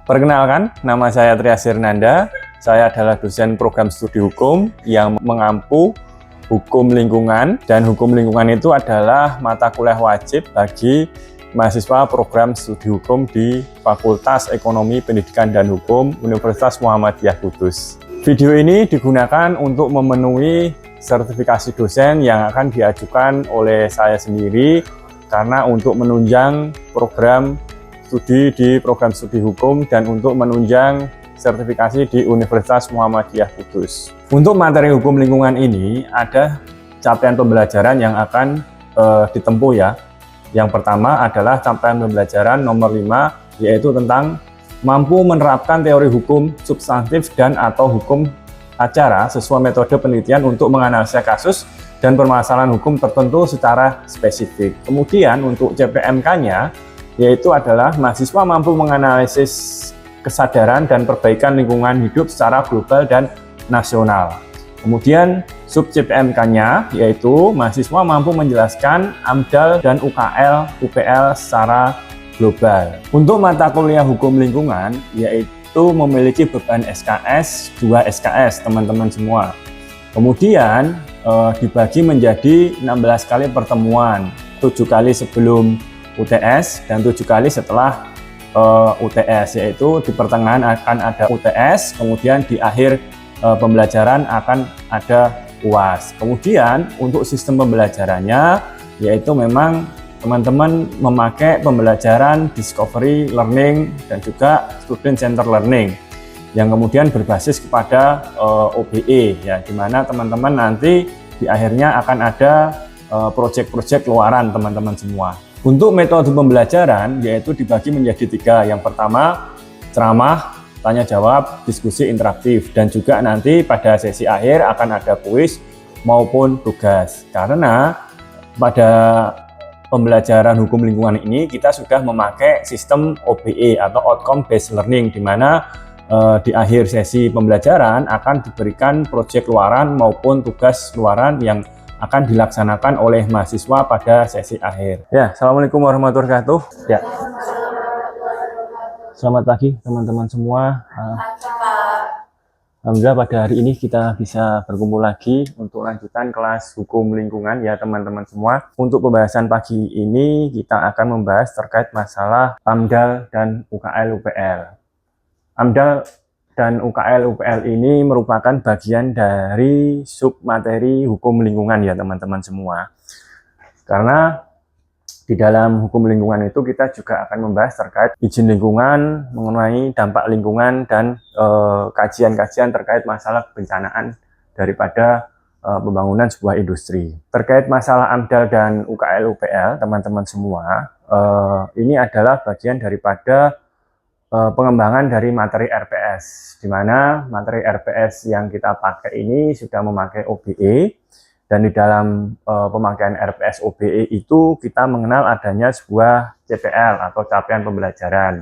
Perkenalkan, nama saya Trias Hernanda. Saya adalah dosen program studi hukum yang mengampu hukum lingkungan, dan hukum lingkungan itu adalah mata kuliah wajib bagi mahasiswa program studi hukum di Fakultas Ekonomi, Pendidikan, dan Hukum Universitas Muhammadiyah Kudus. Video ini digunakan untuk memenuhi sertifikasi dosen yang akan diajukan oleh saya sendiri karena untuk menunjang program studi di program studi hukum dan untuk menunjang sertifikasi di Universitas Muhammadiyah Kudus. Untuk materi hukum lingkungan ini ada capaian pembelajaran yang akan ditempuh ya. Yang pertama adalah capaian pembelajaran nomor 5, yaitu tentang mampu menerapkan teori hukum substantif dan atau hukum acara sesuai metode penelitian untuk menganalisa kasus dan permasalahan hukum tertentu secara spesifik. Kemudian untuk CPMK-nya yaitu adalah mahasiswa mampu menganalisis kesadaran dan perbaikan lingkungan hidup secara global dan nasional. Kemudian sub CPMK-nya yaitu mahasiswa mampu menjelaskan AMDAL dan UKL/UPL secara global. Untuk mata kuliah hukum lingkungan yaitu memiliki beban SKS 2 SKS teman-teman semua. Kemudian dibagi menjadi 16 kali pertemuan, 7 kali sebelum UTS dan 7 kali setelah UTS, yaitu di pertengahan akan ada UTS, kemudian di akhir pembelajaran akan ada UAS. Kemudian untuk sistem pembelajarannya yaitu memang teman-teman memakai pembelajaran discovery learning dan juga student center learning yang kemudian berbasis kepada OBE ya, di mana teman-teman nanti di akhirnya akan ada proyek-proyek luaran teman-teman semua. Untuk metode pembelajaran yaitu dibagi menjadi 3. Yang pertama ceramah, tanya jawab, diskusi interaktif, dan juga nanti pada sesi akhir akan ada kuis maupun tugas. Karena pada pembelajaran hukum lingkungan ini kita sudah memakai sistem OBE atau outcome based learning, di mana di akhir sesi pembelajaran akan diberikan proyek luaran maupun tugas luaran yang akan dilaksanakan oleh mahasiswa pada sesi akhir. Ya, Assalamualaikum warahmatullahi wabarakatuh. Ya. Selamat pagi teman-teman semua. Alhamdulillah pada hari ini kita bisa berkumpul lagi untuk lanjutan kelas hukum lingkungan ya teman-teman semua. Untuk pembahasan pagi ini kita akan membahas terkait masalah AMDAL dan UKL/UPL. AMDAL dan UKL/UPL ini merupakan bagian dari submateri hukum lingkungan ya teman-teman semua. Karena di dalam hukum lingkungan itu kita juga akan membahas terkait izin lingkungan, mengenai dampak lingkungan, dan kajian-kajian terkait masalah kebencanaan daripada pembangunan sebuah industri. Terkait masalah AMDAL dan UKL/UPL teman-teman semua, ini adalah bagian daripada pengembangan dari materi RPS, di mana materi RPS yang kita pakai ini sudah memakai OBE, dan di dalam pemakaian RPS OBE itu kita mengenal adanya sebuah CPL atau capaian pembelajaran.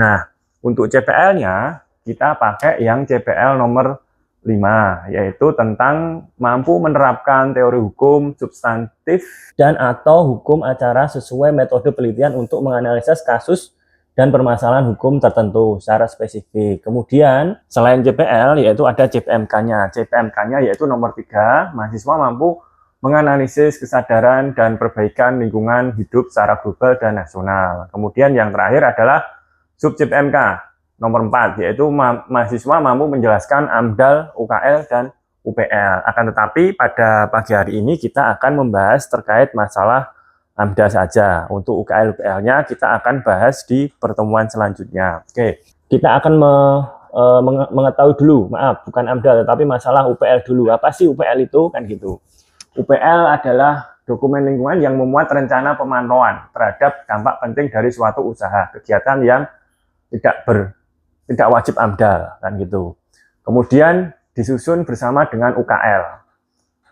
Nah, untuk CPL-nya kita pakai yang CPL nomor 5, yaitu tentang mampu menerapkan teori hukum substantif dan atau hukum acara sesuai metode penelitian untuk menganalisis kasus dan permasalahan hukum tertentu secara spesifik. Kemudian selain CPL yaitu ada CPMK-nya. CPMK-nya yaitu nomor 3, mahasiswa mampu menganalisis kesadaran dan perbaikan lingkungan hidup secara global dan nasional. Kemudian yang terakhir adalah sub CPMK nomor 4, yaitu mahasiswa mampu menjelaskan AMDAL, UKL, dan UPL. Akan tetapi pada pagi hari ini kita akan membahas terkait masalah AMDAL saja. Untuk UKL/UPL-nya kita akan bahas di pertemuan selanjutnya. Oke, kita akan mengetahui dulu, bukan AMDAL, tapi masalah UPL dulu. Apa sih UPL itu? Kan gitu. UPL adalah dokumen lingkungan yang memuat rencana pemantauan terhadap dampak penting dari suatu usaha, kegiatan yang tidak wajib AMDAL, kan gitu. Kemudian disusun bersama dengan UKL.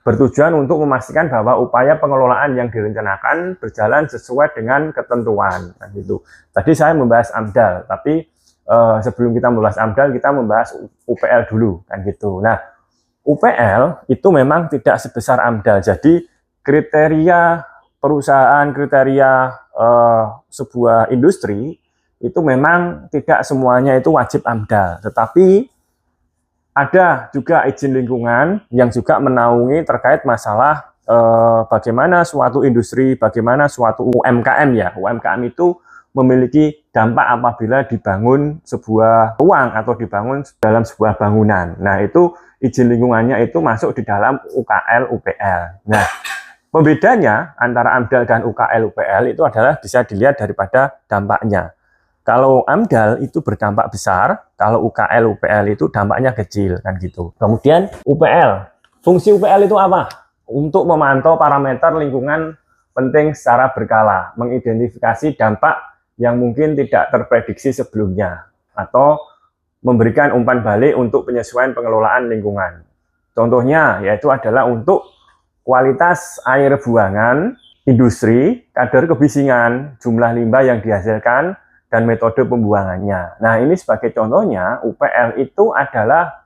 Bertujuan untuk memastikan bahwa upaya pengelolaan yang direncanakan berjalan sesuai dengan ketentuan. Nah, gitu. Tadi saya membahas AMDAL, tapi sebelum kita membahas AMDAL, kita membahas UPL dulu, kan gitu. Nah, UPL itu memang tidak sebesar AMDAL. Jadi kriteria perusahaan, kriteria sebuah industri itu memang tidak semuanya itu wajib AMDAL, tetapi ada juga izin lingkungan yang juga menaungi terkait masalah bagaimana suatu industri, bagaimana suatu UMKM ya. UMKM itu memiliki dampak apabila dibangun sebuah ruang atau dibangun dalam sebuah bangunan. Nah, itu izin lingkungannya itu masuk di dalam UKL UPL. Nah, pembedanya antara AMDAL dan UKL UPL itu adalah bisa dilihat daripada dampaknya. Kalau AMDAL itu berdampak besar, kalau UKL UPL itu dampaknya kecil kan gitu. Kemudian UPL, fungsi UPL itu apa? Untuk memantau parameter lingkungan penting secara berkala, mengidentifikasi dampak yang mungkin tidak terprediksi sebelumnya, atau memberikan umpan balik untuk penyesuaian pengelolaan lingkungan. Contohnya yaitu adalah untuk kualitas air buangan, industri, kadar kebisingan, jumlah limbah yang dihasilkan, dan metode pembuangannya. Nah, ini sebagai contohnya, UPL itu adalah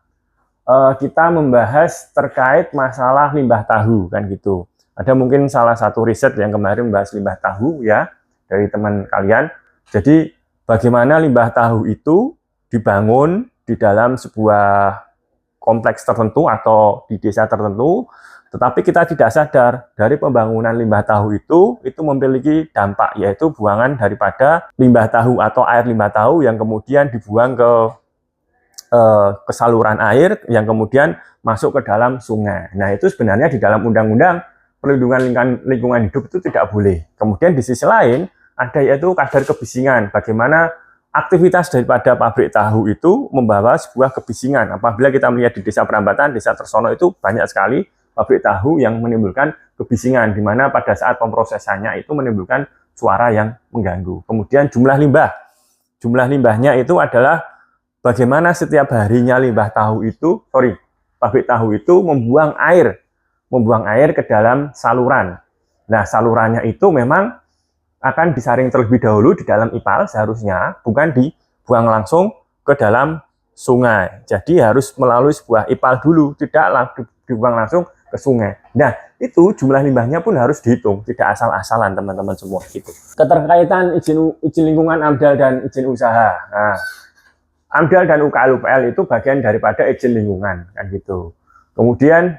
kita membahas terkait masalah limbah tahu, kan gitu. Ada mungkin salah satu riset yang kemarin membahas limbah tahu ya, dari teman kalian. Jadi, bagaimana limbah tahu itu dibangun di dalam sebuah kompleks tertentu atau di desa tertentu, tetapi kita tidak sadar dari pembangunan limbah tahu itu memiliki dampak, yaitu buangan daripada limbah tahu atau air limbah tahu yang kemudian dibuang ke saluran air yang kemudian masuk ke dalam sungai. Nah, itu sebenarnya di dalam undang-undang perlindungan lingkungan hidup itu tidak boleh. Kemudian di sisi lain ada yaitu kadar kebisingan, bagaimana aktivitas daripada pabrik tahu itu membawa sebuah kebisingan. Apabila kita melihat di Desa Prambatan, Desa Tersono itu banyak sekali pabrik tahu yang menimbulkan kebisingan, di mana pada saat pemprosesannya itu menimbulkan suara yang mengganggu. Kemudian jumlah limbahnya itu adalah bagaimana setiap harinya pabrik tahu itu membuang air ke dalam saluran. Nah, salurannya itu memang akan disaring terlebih dahulu di dalam IPAL seharusnya, bukan dibuang langsung ke dalam sungai. Jadi harus melalui sebuah IPAL dulu, tidak dibuang langsung ke sungai. Nah, itu jumlah limbahnya pun harus dihitung, tidak asal-asalan teman-teman semua gitu. Keterkaitan izin lingkungan AMDAL dan izin usaha. Nah, AMDAL dan UKL UPL itu bagian daripada izin lingkungan kan gitu. Kemudian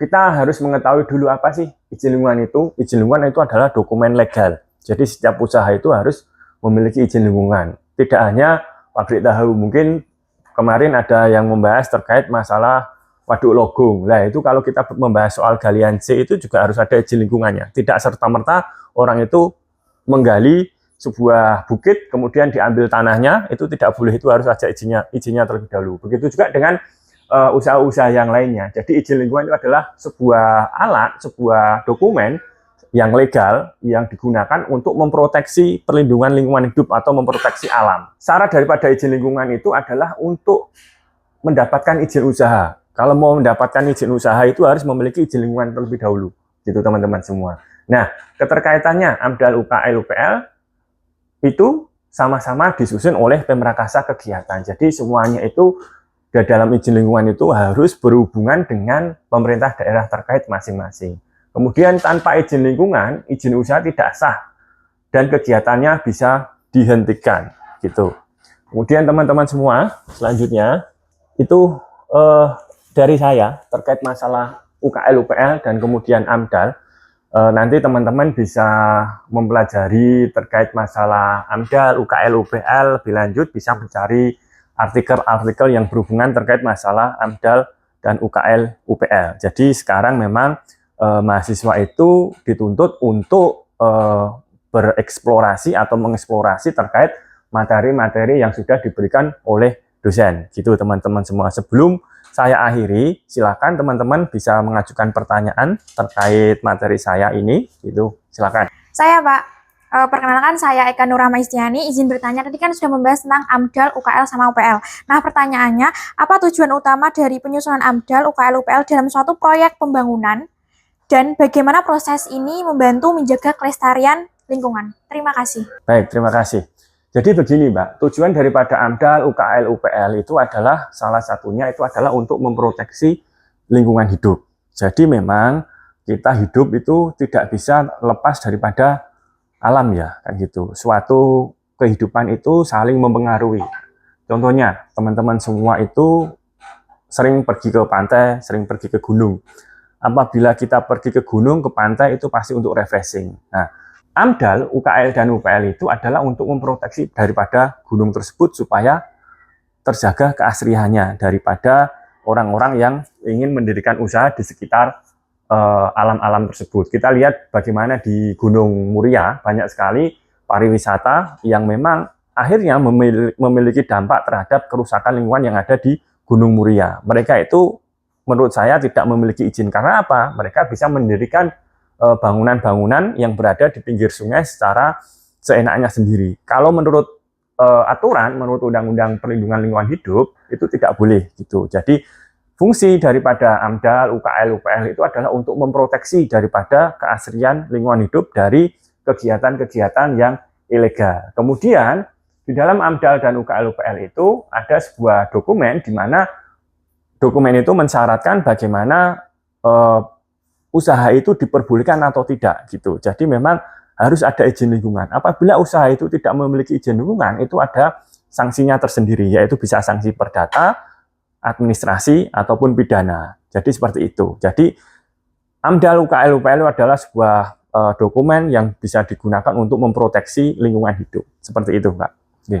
kita harus mengetahui dulu apa sih izin lingkungan itu. Izin lingkungan itu adalah dokumen legal. Jadi setiap usaha itu harus memiliki izin lingkungan. Tidak hanya pabrik tahu, mungkin kemarin ada yang membahas terkait masalah Waduk Logong. Nah, itu kalau kita membahas soal galian C itu juga harus ada izin lingkungannya. Tidak serta-merta orang itu menggali sebuah bukit, kemudian diambil tanahnya, itu tidak boleh, itu harus ada izinnya terlebih dahulu. Begitu juga dengan usaha-usaha yang lainnya. Jadi izin lingkungan itu adalah sebuah alat, sebuah dokumen yang legal yang digunakan untuk memproteksi perlindungan lingkungan hidup atau memproteksi alam. Syarat daripada izin lingkungan itu adalah untuk mendapatkan izin usaha. Kalau mau mendapatkan izin usaha itu harus memiliki izin lingkungan terlebih dahulu, gitu teman-teman semua. Nah, keterkaitannya AMDAL, UKL, UPL itu sama-sama disusun oleh Pemrakasa kegiatan. Jadi semuanya itu dalam izin lingkungan itu harus berhubungan dengan pemerintah daerah terkait masing-masing. Kemudian tanpa izin lingkungan, izin usaha tidak sah dan kegiatannya bisa dihentikan, gitu. Kemudian teman-teman semua, selanjutnya itu dari saya terkait masalah UKL UPL dan kemudian AMDAL. Nanti teman-teman bisa mempelajari terkait masalah AMDAL, UKL, UPL, lebih lanjut bisa mencari artikel-artikel yang berhubungan terkait masalah AMDAL dan UKL, UPL. Jadi sekarang memang mahasiswa itu dituntut untuk bereksplorasi atau mengeksplorasi terkait materi-materi yang sudah diberikan oleh dosen. Gitu teman-teman semua. Sebelum saya akhiri, silakan teman-teman bisa mengajukan pertanyaan terkait materi saya ini, gitu. Silakan. Saya Pak, perkenalkan saya Eka Nurrahma Istiani, izin bertanya, tadi kan sudah membahas tentang AMDAL, UKL, sama UPL. Nah, pertanyaannya, apa tujuan utama dari penyusunan AMDAL, UKL, UPL dalam suatu proyek pembangunan, dan bagaimana proses ini membantu menjaga kelestarian lingkungan? Terima kasih. Baik, terima kasih. Jadi begini Mbak, tujuan daripada AMDAL, UKL, UPL itu adalah salah satunya itu adalah untuk memproteksi lingkungan hidup. Jadi memang kita hidup itu tidak bisa lepas daripada alam ya, kan gitu. Suatu kehidupan itu saling mempengaruhi. Contohnya, teman-teman semua itu sering pergi ke pantai, sering pergi ke gunung. Apabila kita pergi ke gunung, ke pantai, itu pasti untuk refreshing. Nah, AMDAL, UKL, dan UPL itu adalah untuk memproteksi daripada gunung tersebut supaya terjaga keasriannya daripada orang-orang yang ingin mendirikan usaha di sekitar alam-alam tersebut. Kita lihat bagaimana di Gunung Muria banyak sekali pariwisata yang memang akhirnya memiliki dampak terhadap kerusakan lingkungan yang ada di Gunung Muria. Mereka itu menurut saya tidak memiliki izin. Karena apa? Mereka bisa mendirikan bangunan-bangunan yang berada di pinggir sungai secara seenaknya sendiri. Kalau menurut aturan, menurut Undang-Undang Perlindungan Lingkungan Hidup, itu tidak boleh gitu. Jadi fungsi daripada AMDAL, UKL, UPL itu adalah untuk memproteksi daripada keasrian lingkungan hidup dari kegiatan-kegiatan yang ilegal. Kemudian di dalam AMDAL dan UKL, UPL itu ada sebuah dokumen di mana dokumen itu mensyaratkan bagaimana usaha itu diperbolehkan atau tidak gitu. Jadi memang harus ada izin lingkungan. Apabila usaha itu tidak memiliki izin lingkungan, itu ada sanksinya tersendiri, yaitu bisa sanksi perdata, administrasi, ataupun pidana. Jadi seperti itu. Jadi AMDAL, UKL, UPL adalah sebuah dokumen yang bisa digunakan untuk memproteksi lingkungan hidup. Seperti itu, Pak. Oke.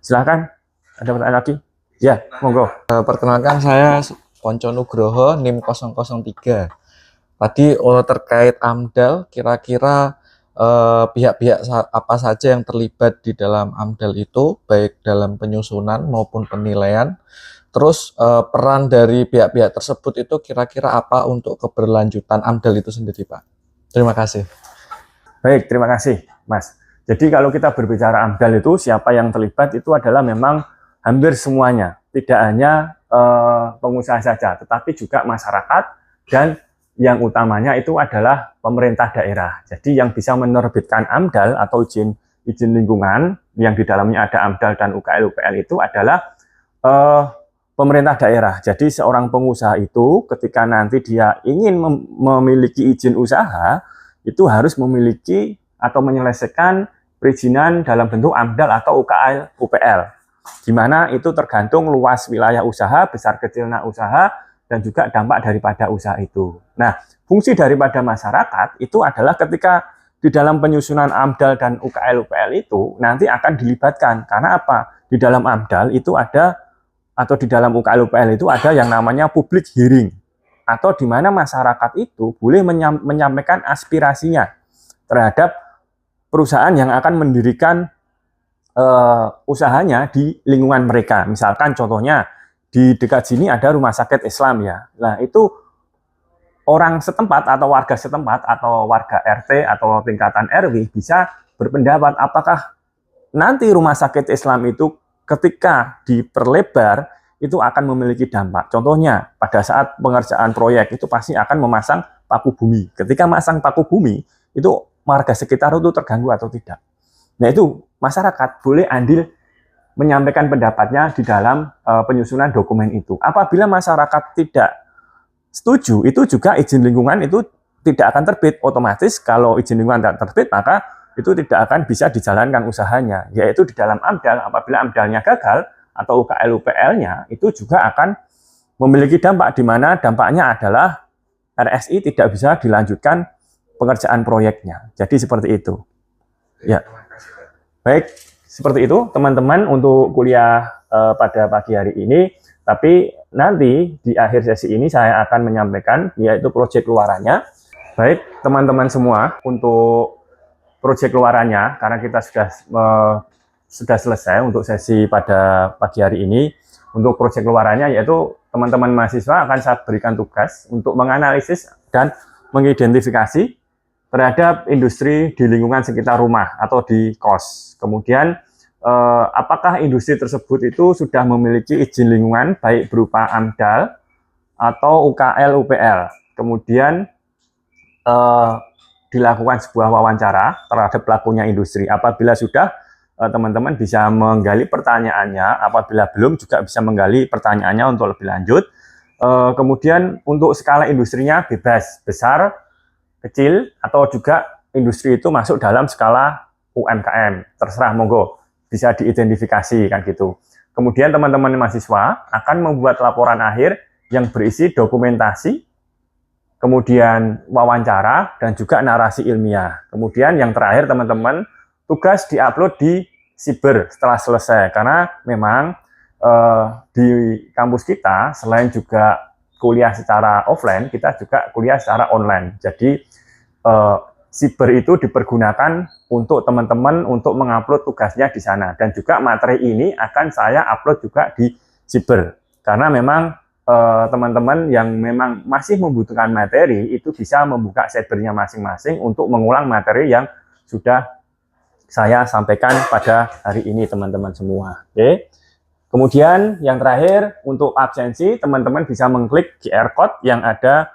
Silakan. Ada pertanyaan lagi? Ya, monggo. Perkenalkan, saya Ponco Nugroho, NIM 003. Tadi terkait AMDAL, kira-kira pihak-pihak apa saja yang terlibat di dalam AMDAL itu, baik dalam penyusunan maupun penilaian. Terus peran dari pihak-pihak tersebut itu kira-kira apa untuk keberlanjutan AMDAL itu sendiri, Pak? Terima kasih. Baik, terima kasih, Mas. Jadi kalau kita berbicara AMDAL itu, siapa yang terlibat itu adalah memang hampir semuanya. Tidak hanya pengusaha saja, tetapi juga masyarakat, dan yang utamanya itu adalah pemerintah daerah. Jadi yang bisa menerbitkan AMDAL atau izin lingkungan, yang di dalamnya ada AMDAL dan UKL, UPL itu adalah pemerintah daerah. Jadi seorang pengusaha itu ketika nanti dia ingin memiliki izin usaha, itu harus memiliki atau menyelesaikan perizinan dalam bentuk AMDAL atau UKL, UPL. Di mana itu tergantung luas wilayah usaha, besar kecilnya usaha, dan juga dampak daripada usaha itu. Nah, fungsi daripada masyarakat itu adalah ketika di dalam penyusunan AMDAL dan UKL, UPL itu nanti akan dilibatkan. Karena apa? Di dalam AMDAL itu ada, atau di dalam UKL, UPL itu ada yang namanya public hearing, atau di mana masyarakat itu boleh menyampaikan aspirasinya terhadap perusahaan yang akan mendirikan usahanya di lingkungan mereka. Misalkan contohnya di dekat sini ada rumah sakit Islam ya. Nah, itu orang setempat atau warga setempat atau warga RT atau tingkatan RW bisa berpendapat apakah nanti rumah sakit Islam itu ketika diperlebar itu akan memiliki dampak. Contohnya pada saat pengerjaan proyek itu pasti akan memasang paku bumi. Ketika masang paku bumi itu warga sekitar itu terganggu atau tidak. Nah, itu masyarakat boleh andil menyampaikan pendapatnya di dalam penyusunan dokumen itu. Apabila masyarakat tidak setuju, itu juga izin lingkungan itu tidak akan terbit. Otomatis kalau izin lingkungan tidak terbit, maka itu tidak akan bisa dijalankan usahanya. Yaitu di dalam AMDAL, apabila AMDAL-nya gagal, atau UKL, UPL-nya, itu juga akan memiliki dampak, di mana dampaknya adalah RSI tidak bisa dilanjutkan pengerjaan proyeknya. Jadi seperti itu. Ya. Baik, seperti itu teman-teman untuk kuliah pada pagi hari ini. Tapi nanti di akhir sesi ini saya akan menyampaikan yaitu proyek keluarannya. Baik, teman-teman semua, untuk proyek keluarannya karena kita sudah selesai untuk sesi pada pagi hari ini. Untuk proyek keluarannya yaitu teman-teman mahasiswa akan saya berikan tugas untuk menganalisis dan mengidentifikasi terhadap industri di lingkungan sekitar rumah atau di kos. Kemudian apakah industri tersebut itu sudah memiliki izin lingkungan baik berupa AMDAL atau UKL, UPL. Kemudian dilakukan sebuah wawancara terhadap pelakunya industri. Apabila sudah, teman-teman bisa menggali pertanyaannya. Apabila belum, juga bisa menggali pertanyaannya untuk lebih lanjut. Kemudian untuk skala industrinya bebas, besar, kecil, atau juga industri itu masuk dalam skala UMKM. Terserah, monggo. bisa diidentifikasi kan gitu. Kemudian teman-teman mahasiswa akan membuat laporan akhir yang berisi dokumentasi, kemudian wawancara, dan juga narasi ilmiah. Kemudian yang terakhir teman-teman, tugas diupload di Siber setelah selesai, karena memang di kampus kita selain juga kuliah secara offline, kita juga kuliah secara online. Jadi Siber itu dipergunakan untuk teman-teman untuk mengupload tugasnya di sana, dan juga materi ini akan saya upload juga di Siber, karena memang teman-teman yang memang masih membutuhkan materi itu bisa membuka Sibernya masing-masing untuk mengulang materi yang sudah saya sampaikan pada hari ini teman-teman semua. Oke. Kemudian yang terakhir untuk absensi, teman-teman bisa mengklik QR code yang ada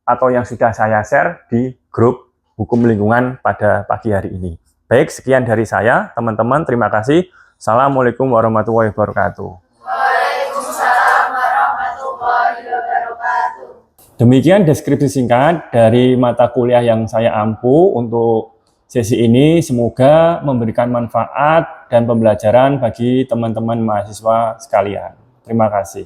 atau yang sudah saya share di grup hukum lingkungan pada pagi hari ini. Baik, sekian dari saya teman-teman, terima kasih. Assalamualaikum warahmatullahi wabarakatuh. Waalaikumsalam warahmatullahi wabarakatuh. Demikian deskripsi singkat dari mata kuliah yang saya ampu untuk sesi ini, semoga memberikan manfaat dan pembelajaran bagi teman-teman mahasiswa sekalian. Terima kasih.